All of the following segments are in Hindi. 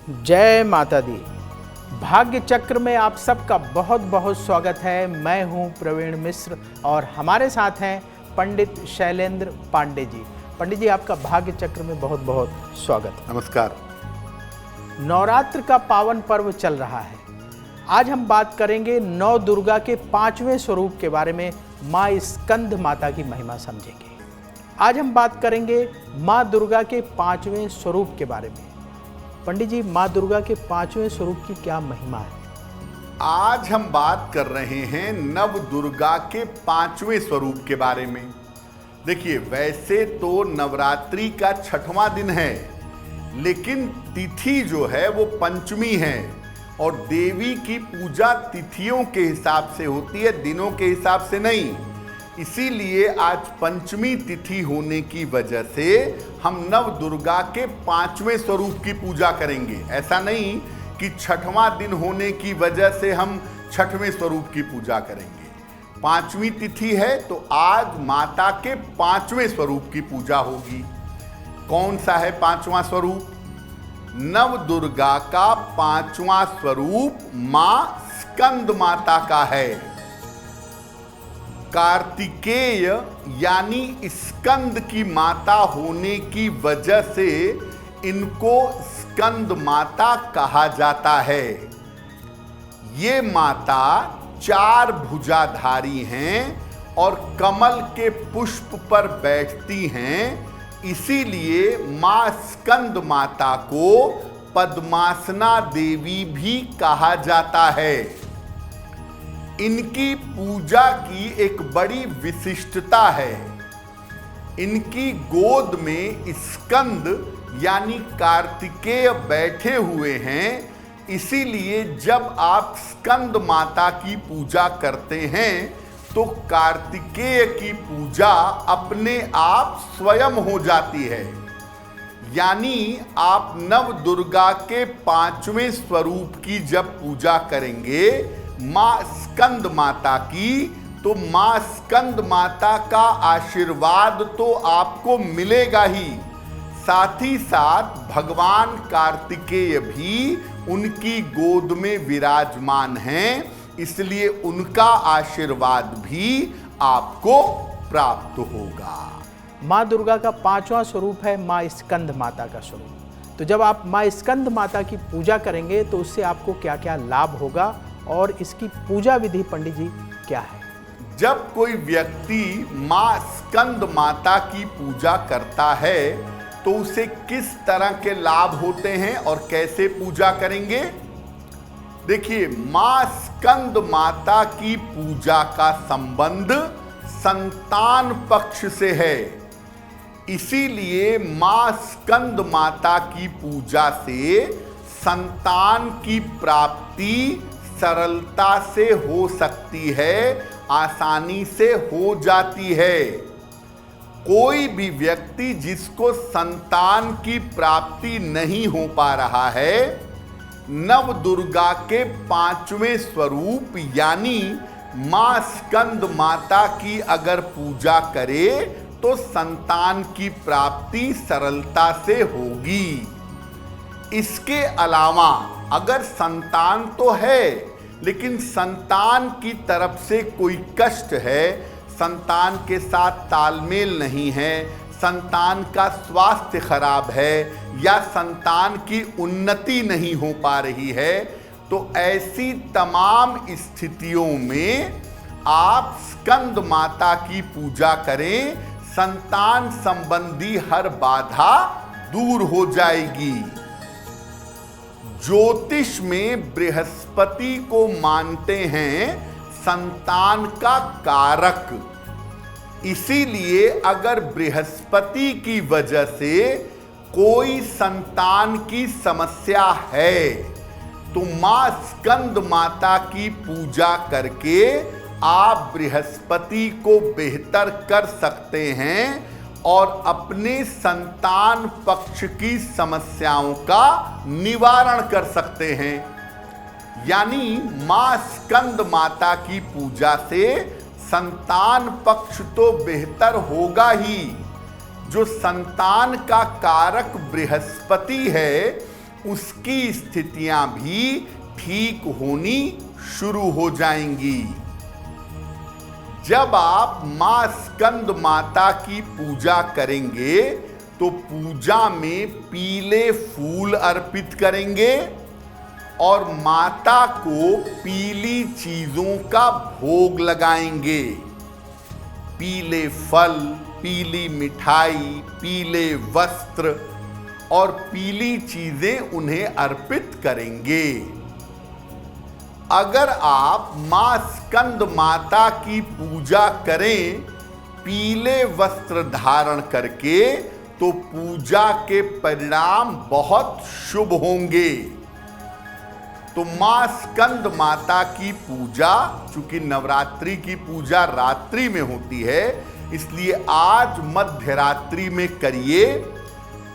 जय माता दी। भाग्य चक्र में आप सबका बहुत बहुत स्वागत है। मैं हूं प्रवीण मिश्र और हमारे साथ हैं पंडित शैलेंद्र पांडे जी। पंडित जी, आपका भाग्य चक्र में बहुत बहुत स्वागत। नमस्कार। नवरात्र का पावन पर्व चल रहा है। आज हम बात करेंगे नौ दुर्गा के 5वें स्वरूप के बारे में। माँ स्कंद माता की महिमा समझेंगे। आज हम बात करेंगे माँ दुर्गा के 5वें स्वरूप के बारे में। पंडित जी, माँ दुर्गा के 5वें स्वरूप की क्या महिमा है? आज हम बात कर रहे हैं नव दुर्गा के 5वें स्वरूप के बारे में। देखिए, वैसे तो नवरात्रि का 6वां दिन है, लेकिन तिथि जो है वो पंचमी है और देवी की पूजा तिथियों के हिसाब से होती है, दिनों के हिसाब से नहीं। इसीलिए आज पंचमी तिथि होने की वजह से हम नव दुर्गा के 5वें स्वरूप की पूजा करेंगे। ऐसा नहीं कि 6वां दिन होने की वजह से हम 6वें स्वरूप की पूजा करेंगे। 5वीं तिथि है तो आज माता के 5वें स्वरूप की पूजा होगी। कौन सा है 5वां स्वरूप? नव दुर्गा का 5वां स्वरूप मां स्कंद माता का है। कार्तिकेय यानी स्कंद की माता होने की वजह से इनको स्कंद माता कहा जाता है। ये माता 4 भुजाधारी हैं और कमल के पुष्प पर बैठती हैं। इसीलिए मां स्कंद माता को पद्मासना देवी भी कहा जाता है। इनकी पूजा की एक बड़ी विशिष्टता है। इनकी गोद में स्कंद यानी कार्तिकेय बैठे हुए हैं। इसीलिए जब आप स्कंद माता की पूजा करते हैं तो कार्तिकेय की पूजा अपने आप स्वयं हो जाती है। यानी आप नव दुर्गा के 5वें स्वरूप की जब पूजा करेंगे मां स्कंद माता की, तो मां स्कंद माता का आशीर्वाद तो आपको मिलेगा ही, साथ ही साथ भगवान कार्तिकेय भी उनकी गोद में विराजमान हैं। इसलिए उनका आशीर्वाद भी आपको प्राप्त होगा। माँ दुर्गा का 5वां स्वरूप है माँ स्कंद माता का स्वरूप। तो जब आप माँ स्कंद माता की पूजा करेंगे तो उससे आपको क्या क्या लाभ होगा और इसकी पूजा विधि पंडित जी क्या है? जब कोई व्यक्ति मां स्कंद माता की पूजा करता है तो उसे किस तरह के लाभ होते हैं और कैसे पूजा करेंगे? देखिए, मां स्कंद माता की पूजा का संबंध संतान पक्ष से है। इसीलिए मां स्कंद माता की पूजा से संतान की प्राप्ति सरलता से हो सकती है, आसानी से हो जाती है। कोई भी व्यक्ति जिसको संतान की प्राप्ति नहीं हो पा रहा है, नव दुर्गा के 5वें स्वरूप यानी मां स्कंद माता की अगर पूजा करे तो संतान की प्राप्ति सरलता से होगी। इसके अलावा अगर संतान तो है लेकिन संतान की तरफ से कोई कष्ट है, संतान के साथ तालमेल नहीं है, संतान का स्वास्थ्य खराब है या संतान की उन्नति नहीं हो पा रही है, तो ऐसी तमाम स्थितियों में आप स्कंद माता की पूजा करें। संतान संबंधी हर बाधा दूर हो जाएगी। ज्योतिष में बृहस्पति को मानते हैं संतान का कारक। इसीलिए अगर बृहस्पति की वजह से कोई संतान की समस्या है तो मां स्कंद माता की पूजा करके आप बृहस्पति को बेहतर कर सकते हैं और अपने संतान पक्ष की समस्याओं का निवारण कर सकते हैं। यानी मां स्कंद माता की पूजा से संतान पक्ष तो बेहतर होगा ही। जो संतान का कारक बृहस्पति है उसकी स्थितियां भी ठीक होनी शुरू हो जाएंगी। जब आप मां स्कंद माता की पूजा करेंगे तो पूजा में पीले फूल अर्पित करेंगे और माता को पीली चीजों का भोग लगाएंगे। पीले फल, पीली मिठाई, पीले वस्त्र और पीली चीजें उन्हें अर्पित करेंगे। अगर आप मां स्कंद माता की पूजा करें पीले वस्त्र धारण करके तो पूजा के परिणाम बहुत शुभ होंगे। तो मां स्कंद माता की पूजा, चूंकि नवरात्रि की पूजा रात्रि में होती है, इसलिए आज मध्य रात्रि में करिए।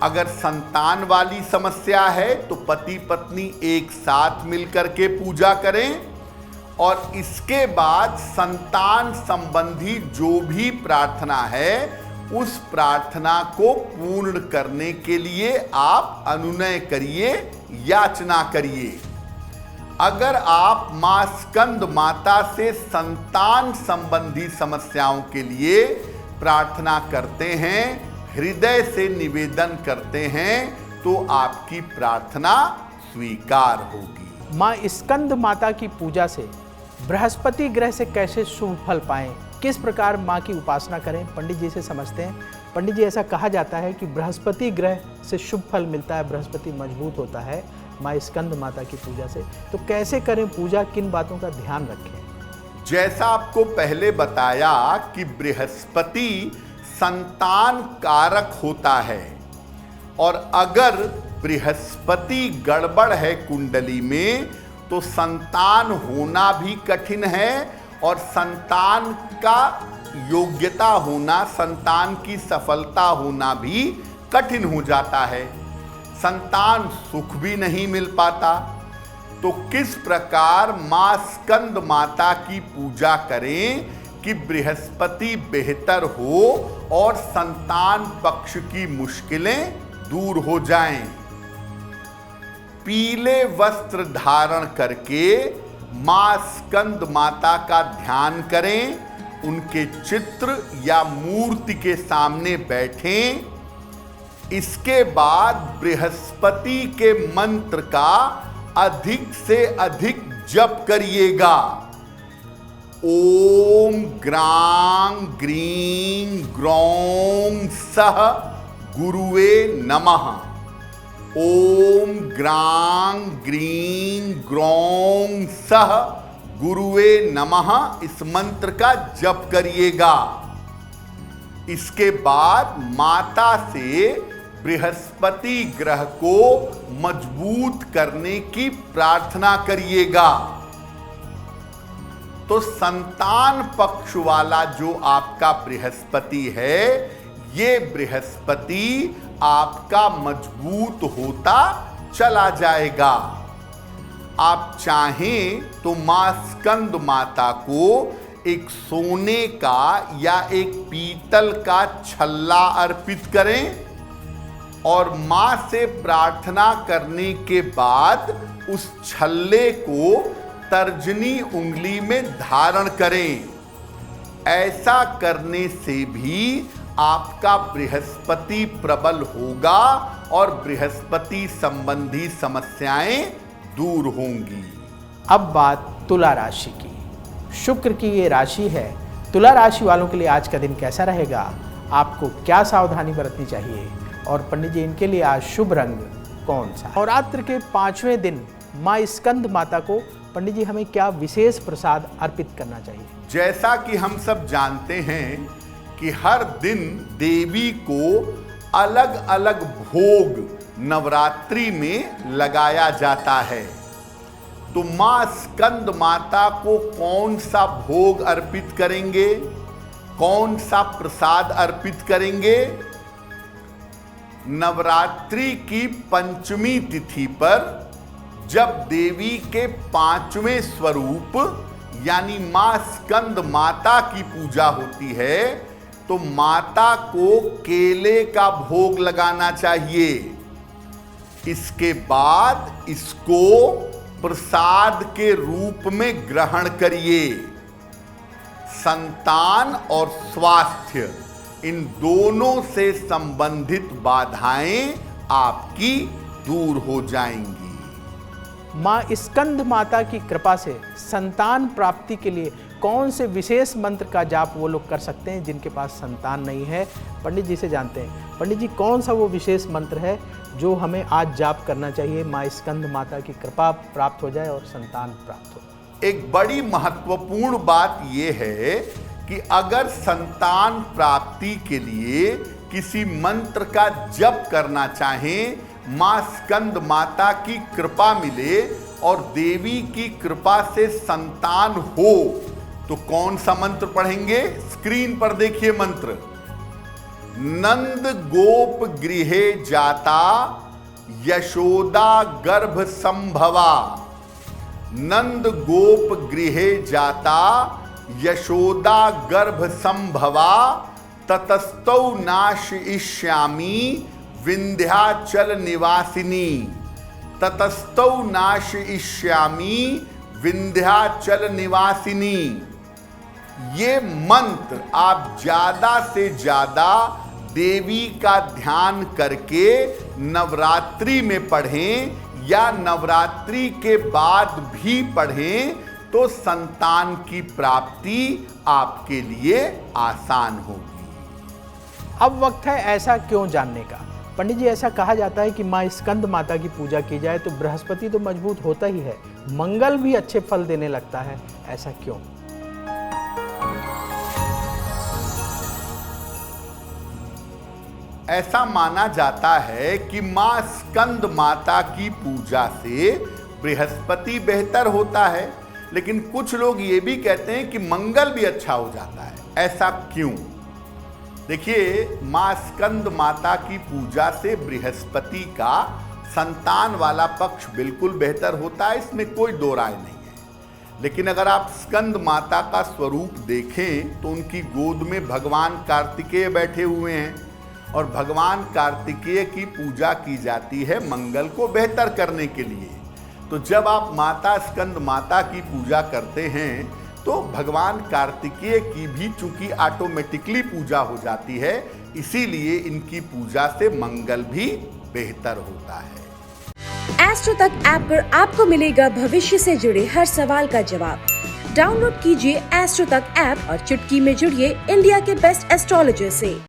अगर संतान वाली समस्या है तो पति पत्नी एक साथ मिलकर के पूजा करें और इसके बाद संतान संबंधी जो भी प्रार्थना है उस प्रार्थना को पूर्ण करने के लिए आप अनुनय करिए, याचना करिए। अगर आप मां स्कंद माता से संतान संबंधी समस्याओं के लिए प्रार्थना करते हैं, हृदय से निवेदन करते हैं, तो आपकी प्रार्थना स्वीकार होगी। मां स्कंद माता की पूजा से बृहस्पति ग्रह से कैसे शुभ फल पाएं, किस प्रकार मां की उपासना करें, पंडित जी से समझते हैं। पंडित जी, ऐसा कहा जाता है कि बृहस्पति ग्रह से शुभ फल मिलता है, बृहस्पति मजबूत होता है मां स्कंद माता की पूजा से, तो कैसे करें पूजा, किन बातों का ध्यान रखें? जैसा आपको पहले बताया कि बृहस्पति संतान कारक होता है और अगर बृहस्पति गड़बड़ है कुंडली में तो संतान होना भी कठिन है और संतान का योग्यता होना, संतान की सफलता होना भी कठिन हो जाता है। संतान सुख भी नहीं मिल पाता। तो किस प्रकार मां स्कंद माता की पूजा करें कि बृहस्पति बेहतर हो और संतान पक्ष की मुश्किलें दूर हो जाएं। पीले वस्त्र धारण करके मां स्कंद माता का ध्यान करें, उनके चित्र या मूर्ति के सामने बैठें। इसके बाद बृहस्पति के मंत्र का अधिक से अधिक जप करिएगा। ओम ग्रां ग्रीं ग्रौं सह गुरुवे नमः। ओम ग्रां ग्रीं ग्रौं सह गुरुवे नमः, इस मंत्र का जप करिएगा। इसके बाद माता से बृहस्पति ग्रह को मजबूत करने की प्रार्थना करिएगा। तो संतान पक्ष वाला जो आपका बृहस्पति है, ये बृहस्पति आपका मजबूत होता चला जाएगा। आप चाहें तो मां स्कंद माता को एक सोने का या एक पीतल का छल्ला अर्पित करें और मां से प्रार्थना करने के बाद उस छल्ले को तर्जनी उंगली में धारण करें। ऐसा करने से भी आपका बृहस्पति प्रबल होगा और बृहस्पति संबंधी समस्याएं दूर होंगी। अब बात तुला राशि की। शुक्र की ये राशि है। तुला राशि वालों के लिए आज का दिन कैसा रहेगा, आपको क्या सावधानी बरतनी चाहिए और पंडित जी इनके लिए आज शुभ रंग कौन सा? नवरात्र के 5वें दिन मां स्कंद माता को पंडित जी हमें क्या विशेष प्रसाद अर्पित करना चाहिए? जैसा कि हम सब जानते हैं कि हर दिन देवी को अलग अलग भोग नवरात्रि में लगाया जाता है। तो मां स्कंद माता को कौन सा भोग अर्पित करेंगे, कौन सा प्रसाद अर्पित करेंगे? नवरात्रि की पंचमी तिथि पर जब देवी के 5वें स्वरूप यानी मां स्कंद माता की पूजा होती है तो माता को केले का भोग लगाना चाहिए। इसके बाद इसको प्रसाद के रूप में ग्रहण करिए। संतान और स्वास्थ्य, इन दोनों से संबंधित बाधाएं आपकी दूर हो जाएंगी। माँ स्कंद माता की कृपा से संतान प्राप्ति के लिए कौन से विशेष मंत्र का जाप वो लोग कर सकते हैं जिनके पास संतान नहीं है? पंडित जी से जानते हैं। पंडित जी, कौन सा वो विशेष मंत्र है जो हमें आज जाप करना चाहिए, माँ स्कंद माता की कृपा प्राप्त हो जाए और संतान प्राप्त हो? एक बड़ी महत्वपूर्ण बात यह है कि अगर संतान प्राप्ति के लिए किसी मंत्र का जप करना चाहें, मां स्कंद माता की कृपा मिले और देवी की कृपा से संतान हो, तो कौन सा मंत्र पढ़ेंगे? स्क्रीन पर देखिए मंत्र। नंद गोप गृहे जाता यशोदा गर्भ संभवा। नंद गोप गृहे जाता यशोदा गर्भ संभवा। ततस्तौ नाशयिष्यामि विंध्याचल निवासिनी। ततस्तौ नाशयिष्यामि विंध्याचल निवासिनी। ये मंत्र आप ज्यादा से ज्यादा देवी का ध्यान करके नवरात्रि में पढ़ें या नवरात्रि के बाद भी पढ़ें तो संतान की प्राप्ति आपके लिए आसान होगी। अब वक्त है ऐसा क्यों जानने का। पंडित जी, ऐसा कहा जाता है कि माँ स्कंद माता की पूजा की जाए तो बृहस्पति तो मजबूत होता ही है, मंगल भी अच्छे फल देने लगता है, ऐसा क्यों? ऐसा माना जाता है कि मां स्कंद माता की पूजा से बृहस्पति बेहतर होता है, लेकिन कुछ लोग ये भी कहते हैं कि मंगल भी अच्छा हो जाता है। ऐसा क्यों? देखिए, मां स्कंद माता की पूजा से बृहस्पति का संतान वाला पक्ष बिल्कुल बेहतर होता है, इसमें कोई दो राय नहीं है। लेकिन अगर आप स्कंद माता का स्वरूप देखें तो उनकी गोद में भगवान कार्तिकेय बैठे हुए हैं और भगवान कार्तिकेय की पूजा की जाती है मंगल को बेहतर करने के लिए। तो जब आप माता स्कंद माता की पूजा करते हैं तो भगवान कार्तिकेय की भी चूंकि ऑटोमेटिकली पूजा हो जाती है, इसीलिए इनकी पूजा से मंगल भी बेहतर होता है। एस्ट्रो तक ऐप पर आपको मिलेगा भविष्य से जुड़े हर सवाल का जवाब। डाउनलोड कीजिए एस्ट्रो तक ऐप और चुटकी में जुड़िए इंडिया के बेस्ट एस्ट्रोलॉजर से।